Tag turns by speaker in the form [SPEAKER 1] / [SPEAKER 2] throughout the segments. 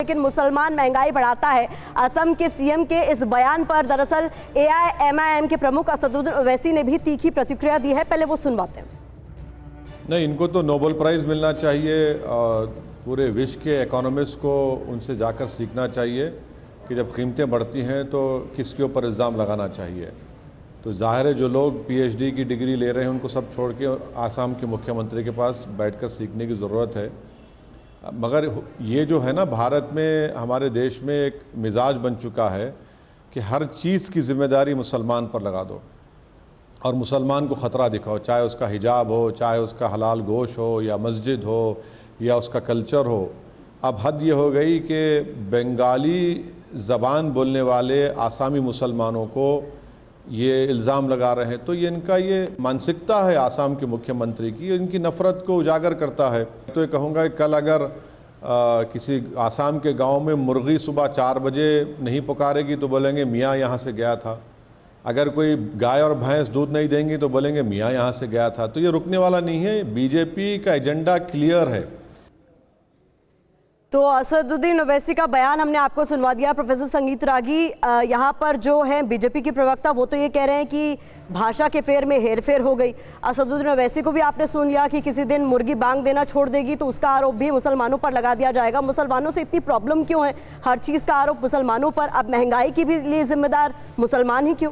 [SPEAKER 1] लेकिन मुसलमान महंगाई बढ़ाता है। असम के सीएम के इस बयान पर दरअसल AIMIM के प्रमुख असदुद्दीन ओवैसी ने भी तीखी प्रतिक्रिया दी है, पहले वो सुनवाते हैं।
[SPEAKER 2] नहीं, इनको तो नोबेल प्राइज़ मिलना चाहिए और पूरे विश्व के इकोनॉमिस्ट को उनसे जाकर सीखना चाहिए कि जब कीमतें बढ़ती हैं तो किसके ऊपर इल्ज़ाम लगाना चाहिए। तो जाहिर है जो लोग PhD की डिग्री ले रहे हैं उनको सब छोड़ के आसाम के मुख्यमंत्री के पास बैठकर सीखने की ज़रूरत है। मगर ये जो है ना, भारत में हमारे देश में एक मिजाज बन चुका है कि हर चीज़ की ज़िम्मेदारी मुसलमान पर लगा दो और मुसलमान को ख़तरा दिखाओ, चाहे उसका हिजाब हो, चाहे उसका हलाल गोश हो, या मस्जिद हो, या उसका कल्चर हो। अब हद ये हो गई कि बंगाली ज़बान बोलने वाले आसामी मुसलमानों को ये इल्ज़ाम लगा रहे हैं। तो ये इनका ये मानसिकता है आसाम के मुख्यमंत्री की, इनकी नफ़रत को उजागर करता है। तो ये कहूँगा कि कल अगर किसी आसाम के गांव में मुर्गी सुबह 4 बजे नहीं पुकारेगी तो बोलेंगे मियाँ यहाँ से गया था। अगर कोई गाय और भैंस दूध नहीं देंगी तो बोलेंगे मियाँ यहाँ से गया था। तो ये रुकने वाला नहीं है, बीजेपी का एजेंडा क्लियर है।
[SPEAKER 1] तो असदुद्दीन ओवैसी का बयान हमने आपको सुनवा दिया। प्रोफेसर संगीत रागी, यहाँ पर जो है बीजेपी की प्रवक्ता वो तो ये कह रहे हैं कि भाषा के फेर में हेरफेर हो गई। असदुद्दीन ओवैसी को भी आपने सुन लिया कि किसी दिन मुर्गी बांग देना छोड़ देगी तो उसका आरोप भी मुसलमानों पर लगा दिया जाएगा। मुसलमानों से इतनी प्रॉब्लम क्यों है, हर चीज़ का आरोप मुसलमानों पर? अब महंगाई की भी लिए जिम्मेदार मुसलमान ही क्यों?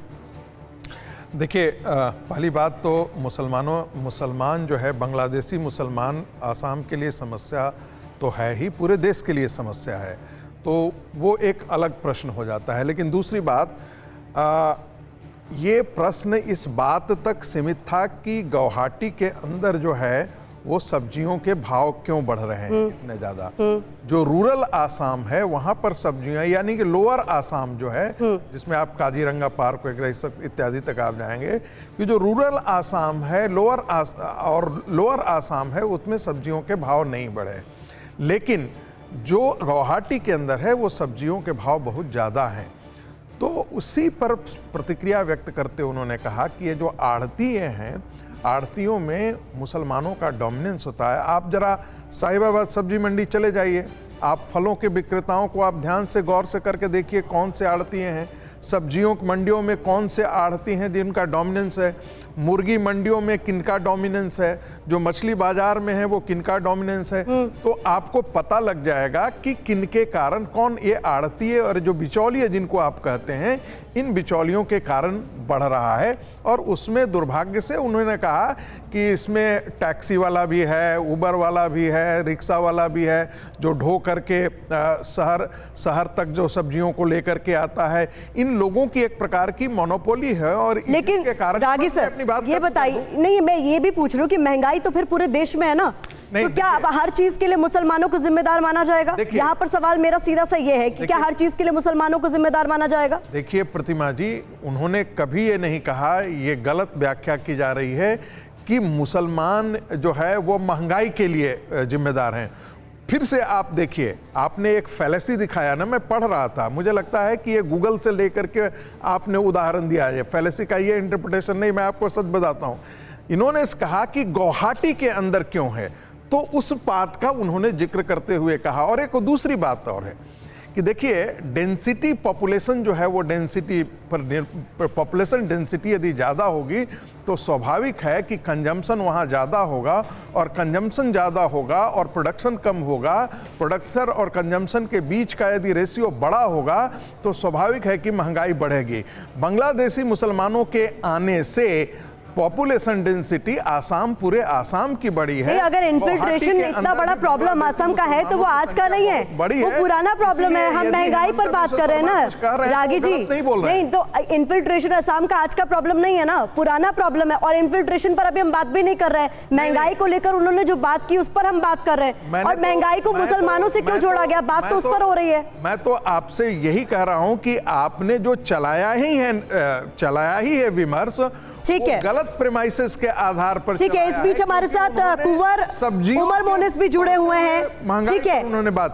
[SPEAKER 3] देखिए, पहली बात तो मुसलमान जो है, बांग्लादेशी मुसलमान आसाम के लिए समस्या तो है ही, पूरे देश के लिए समस्या है, तो वो एक अलग प्रश्न हो जाता है। लेकिन दूसरी बात, ये प्रश्न इस बात तक सीमित था कि गुवाहाटी के अंदर जो है वो सब्जियों के भाव क्यों बढ़ रहे हैं इतने ज़्यादा। जो रूरल आसाम है वहाँ पर सब्जियाँ, यानी कि लोअर आसाम जो है, जिसमें आप काजीरंगा पार्क वगैरह इत्यादि तक आप जाएंगे, कि जो रूरल आसाम है, लोअर आसाम है, उसमें सब्जियों के भाव नहीं बढ़े। लेकिन जो गुवाहाटी के अंदर है वो सब्जियों के भाव बहुत ज़्यादा हैं। तो उसी पर प्रतिक्रिया व्यक्त करते उन्होंने कहा कि ये जो आढ़तीय हैं, आढ़तियों में मुसलमानों का डोमिनेंस होता है। आप जरा साहिबाबाद सब्जी मंडी चले जाइए, आप फलों के विक्रेताओं को आप ध्यान से गौर से करके देखिए कौन से आढ़ती हैं। सब्जियों मंडियों में कौन से आढ़ती हैं जिनका डोमिनेंस है, मुर्गी मंडियों में किनका डोमिनेंस है, जो मछली बाजार में है वो किनका डोमिनेंस है। तो आपको पता लग जाएगा कि किनके कारण कौन ये आढ़ती और जो बिचौलिए जिनको आप कहते हैं, इन बिचौलियों के कारण बढ़ रहा है। और उसमें दुर्भाग्य से उन्होंने कहा कि इसमें टैक्सी वाला भी है, उबर वाला भी है, रिक्शा वाला भी है, जो ढो करके शहर तक जो सब्जियों को लेकर के आता है। इन लोगों की एक प्रकार की मोनोपोली है। और
[SPEAKER 1] लेकिन रागी सर, अपनी बात ये बताइए, नहीं मैं ये भी पूछ रही हूँ कि महंगाई तो फिर पूरे देश में है ना, तो क्या अब हर चीज के लिए मुसलमानों को जिम्मेदार माना जाएगा? यहाँ पर सवाल मेरा सीधा सा ये है कि क्या हर चीज के लिए मुसलमानों को जिम्मेदार माना जाएगा?
[SPEAKER 3] देखिए प्रतिमा जी, उन्होंने कभी ये नहीं कहा, ये गलत व्याख्या की जा रही है कि मुसलमान जो है वो महंगाई के लिए जिम्मेदार हैं। फिर से आप देखिए, आपने एक फैलेसी दिखाया ना, मैं पढ़ रहा था, मुझे लगता है कि ये गूगल से लेकर के आपने उदाहरण दिया है। फैलेसी का ये इंटरप्रिटेशन नहीं, मैं आपको सच बताता हूँ। इन्होंने कहा कि गुवाहाटी के अंदर क्यों है, तो उस बात का उन्होंने जिक्र करते हुए कहा। और एक दूसरी बात और है कि देखिए, डेंसिटी पॉपुलेशन जो है वो डेंसिटी पर पॉपुलेशन डेंसिटी यदि ज़्यादा होगी तो स्वाभाविक है कि कंजम्पशन वहाँ ज़्यादा होगा, और कंजम्पशन ज़्यादा होगा और प्रोडक्शन कम होगा। प्रोडक्शन और कंजम्पशन के बीच का यदि रेशियो बड़ा होगा तो स्वाभाविक है कि महंगाई बढ़ेगी। बांग्लादेशी मुसलमानों के आने से पॉपुलेशन डेंसिटी पूरे आसाम की बड़ी है।
[SPEAKER 1] अगर इन्फिल्ट्रेशन इतना बड़ा प्रॉब्लम आसाम का है तो वो आज का नहीं है, वो पुराना प्रॉब्लम है। हम महंगाई पर बात कर रहे हैं ना रागी जी, नहीं तो इन्फिल्ट्रेशन आसाम का आज का प्रॉब्लम नहीं है ना, पुराना प्रॉब्लम है। और इन्फिल्ट्रेशन पर अभी हम बात भी नहीं कर रहे हैं, महंगाई को लेकर उन्होंने जो बात की उस पर हम बात कर रहे हैं। और महंगाई को मुसलमानों से क्यों जोड़ा गया, बात तो उस पर हो रही है।
[SPEAKER 3] मैं तो आपसे यही कह रहा हूं कि आपने जो चलाया ही है विमर्श,
[SPEAKER 1] ठीक है,
[SPEAKER 3] गलत प्रेमाइसेस के आधार पर।
[SPEAKER 1] ठीक है, इस बीच हमारे साथ कुंवर उमर मोनिस भी जुड़े हुए हैं। ठीक है,
[SPEAKER 3] उन्होंने बात